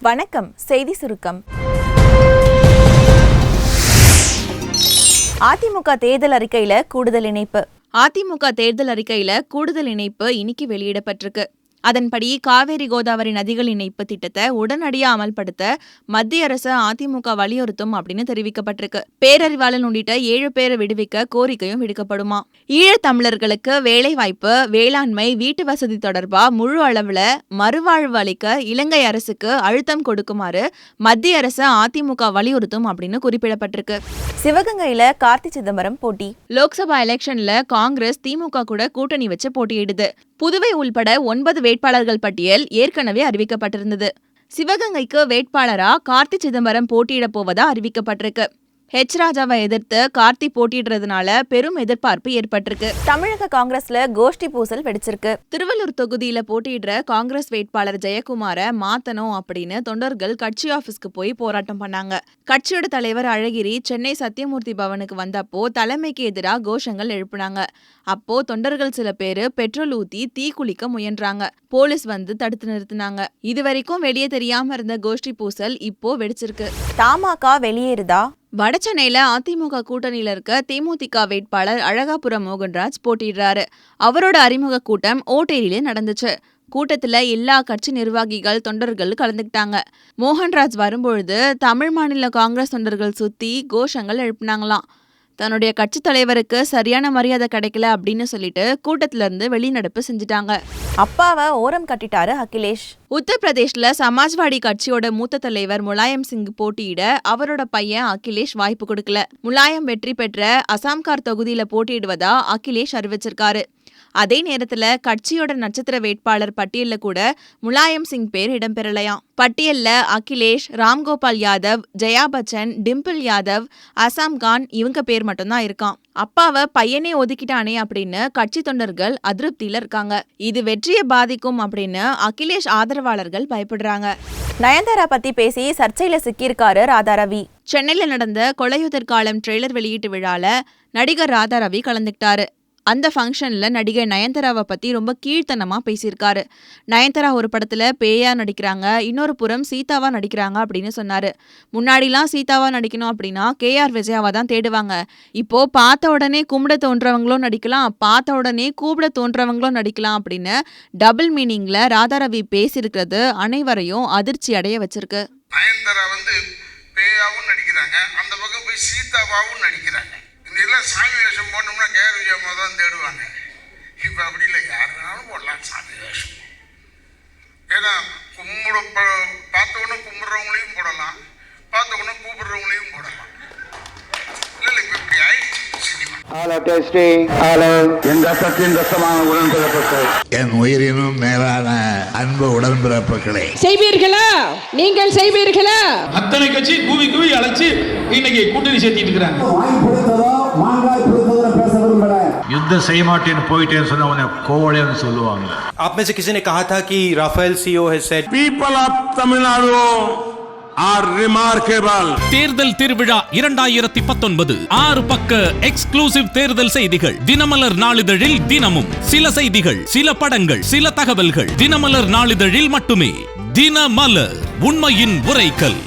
வணக்கம். செய்தி சுருக்கம். அதிமுக தேர்தல் அறிக்கையில கூடுதல் இணைப்பு. அதிமுக தேர்தல் அறிக்கையில கூடுதல் இணைப்பு இன்னைக்கு வெளியிடப்பட்டிருக்கு. அதன்படி காவேரி கோதாவரி நதிகள் இணைப்பு திட்டத்தை உடனடியா அமல்படுத்த மத்திய அரசு அதிமுக வலியுறுத்தும் அப்படின்னு தெரிவிக்கப்பட்டிருக்கு. பேரறிவாளன் உள்ளிட்ட 7 பேரை விடுவிக்க கோரிக்கையும் விடுக்கப்படுமா. ஈழத் தமிழர்களுக்கு வேலைவாய்ப்பு, வேளாண்மை, வீட்டு வசதி தொடர்பா முழு அளவுல மறுவாழ்வு அளிக்க இலங்கை அரசுக்கு அழுத்தம் கொடுக்குமாறு மத்திய அரசு அதிமுக வலியுறுத்தும் அப்படின்னு குறிப்பிடப்பட்டிருக்கு. சிவகங்கையில கார்த்தி சிதம்பரம் போட்டி. லோக்சபா எலெக்ஷன்ல காங்கிரஸ் திமுக கூட கூட்டணி வச்சு போட்டியிடுது. புதுவை உள்பட 9 வேட்பாளர்கள் பட்டியல் ஏற்கனவே அறிவிக்கப்பட்டிருந்தது. சிவகங்கைக்கு வேட்பாளரா கார்த்தி சிதம்பரம் போட்டியிடப் போவதா அறிவிக்கப்பட்டிருக்கு. ராஜாவை எதிர்த்து கார்த்தி போட்டியிடுறதுனால பெரும் எதிர்பார்ப்பு ஏற்பட்டிருக்கு. தமிழக காங்கிரஸ்ல கோஷ்டி பூசல் வெடிச்சிருக்கு. திருவள்ளூர் தொகுதியில போட்டியிடுற காங்கிரஸ் வேட்பாளர் ஜெயக்குமார மாத்தணும் அப்படின்னு தொண்டர்கள் கட்சி ஆபீஸ்க்கு போய் போராட்டம் பண்ணாங்க. கட்சியோட தலைவர் அழகிரி சென்னை சத்தியமூர்த்தி பவனுக்கு வந்தப்போ தலைமைக்கு எதிராக கோஷங்கள் எழுப்புனாங்க. அப்போ தொண்டர்கள் சில பேரு பெட்ரோல் ஊத்தி தீ குளிக்க முயன்றாங்க. போலீஸ் வந்து தடுத்து நிறுத்தினாங்க. இதுவரைக்கும் வெளியே தெரியாம இருந்த கோஷ்டி பூசல் இப்போ வெடிச்சிருக்கு. தமாக வெளியேறுதா? வடசென்னையில அதிமுக கூட்டணியில இருக்க தேமுதிக வேட்பாளர் அழகாபுரம் மோகன்ராஜ் போட்டியிடுறாரு. அவரோட அறிமுக கூட்டம் ஓட்டேரியிலே நடந்துச்சு. கூட்டத்துல எல்லா கட்சி நிர்வாகிகள், தொண்டர்கள் கலந்துக்கிட்டாங்க. மோகன்ராஜ் வரும்பொழுது தமிழ் மாநில காங்கிரஸ் தொண்டர்கள் சுத்தி கோஷங்கள் எழுப்பினாங்களாம். தன்னுடைய கட்சி தலைவருக்கு சரியான மரியாதை கிடைக்கல அப்படின்னு சொல்லிட்டு கூட்டத்தில இருந்து வெளிநடப்பு செஞ்சுட்டாங்க. அப்பாவை ஓரம் கட்டிட்டாரு அகிலேஷ். உத்தரப்பிரதேஷ்ல சமாஜ்வாடி கட்சியோட மூத்த தலைவர் முலாயம் சிங் போட்டியிட அவரோட பையன் அகிலேஷ் வாய்ப்பு கொடுக்கல. முலாயம் வெற்றி பெற்ற அசாம்கார் தொகுதியில போட்டியிடுவதா அகிலேஷ் அறிவிச்சிருக்காரு. அதே நேரத்துல கட்சியோட நட்சத்திர வேட்பாளர் பட்டியல்ல கூட முலாயம் சிங் பேர் இடம்பெறலையாம். பட்டியல்ல அகிலேஷ், ராம்கோபால் யாதவ், ஜெயா பச்சன், டிம்பிள் யாதவ், அசாம் கான் இவங்க பேர் மட்டும்தான் இருக்கான். அப்பாவை பையனே ஒதுக்கிட்டானே அப்படின்னு கட்சி தொண்டர்கள் அதிருப்தியில இருக்காங்க. இது வெற்றியை பாதிக்கும் அப்படின்னு அகிலேஷ் ஆதரவாளர்கள் பயப்படுறாங்க. நயன்தாரா பத்தி பேசி சர்ச்சையில சிக்கியிருக்காரு ராதாரவி. சென்னையில நடந்த கொலையுதிர் காலம் ட்ரெய்லர் வெளியீட்டு விழால நடிகர் ராதாரவி கலந்துக்கிட்டாரு. அந்த ஃபங்க்ஷன்ல நடிகை நயன்தாராவை பத்தி ரொம்ப கீழ்த்தனமா பேசியிருக்காரு. நயன்தாரா ஒரு படத்துல பேயா நடிக்கிறாங்க, இன்னொரு புறம் சீதாவா நடிக்கிறாங்க அப்படின்னு சொன்னாரு. முன்னாடிலாம் சீதாவா நடிக்கணும் அப்படின்னா KR விஜயாவா தான் தேடுவாங்க. இப்போ பார்த்த உடனே கும்பிட தோன்றவங்களும் நடிக்கலாம், பார்த்த உடனே கூப்பிட தோன்றவங்களும் நடிக்கலாம் அப்படின்னு டபுள் மீனிங்ல ராதாரவி பேசியிருக்கிறது அனைவரையும் அதிர்ச்சி அடைய வச்சிருக்கு. நயன்தாரா பேயாவும் நடிக்கிறாங்க, அந்த பக்கம் போய் சீதாவாவும் நடிக்கிறாங்க. இதெல்லாம் சாமி வேஷம் போனோம்னா KR விஜயம்மா தான் தேடுவாங்க. இப்போ அப்படி இல்லை, யார் வேணாலும் போடலாம் சாமி வேஷம். ஏன்னா பார்த்தவொன்னே கும்பிட்றவங்களையும் போடலாம், பார்த்தவொன்னே கூப்பிடுறவங்களையும் போடலாம். இல்லை இப்போ இப்படி ஆயிடுச்சு சினிமா. என் உயிரினும் மேலான அன்பு உடன்பிறப்புகளே, செய்வீர்களா? நீங்கள் செய்வீர்களா? அத்தனை கட்சி கூவி கூவி அழைச்சு இன்னைக்கு கூட்டணி சேர்த்திட்டு இருக்கிறாங்க. யுத்தம் செய்ய மாட்டேன்னு போயிட்டேன்னு சொன்ன உடனே கோவலைன்னு சொல்லுவாங்க. आप में से किसी ने कहा था कि Rafale CEO has said People of Tamil Nadu are remarkable. தேர்தல் திருவிழா 2019 6 பக்க எக்ஸ்க்ளூசிவ் தேர்தல் செய்திகள். தினமலர் நாளிதழில் தினமும் சில செய்திகள், சில படங்கள், சில தகவல்கள். தினமலர் நாளிதழில் மட்டுமே. தினமலர், உண்மையின் உரைக்கல்.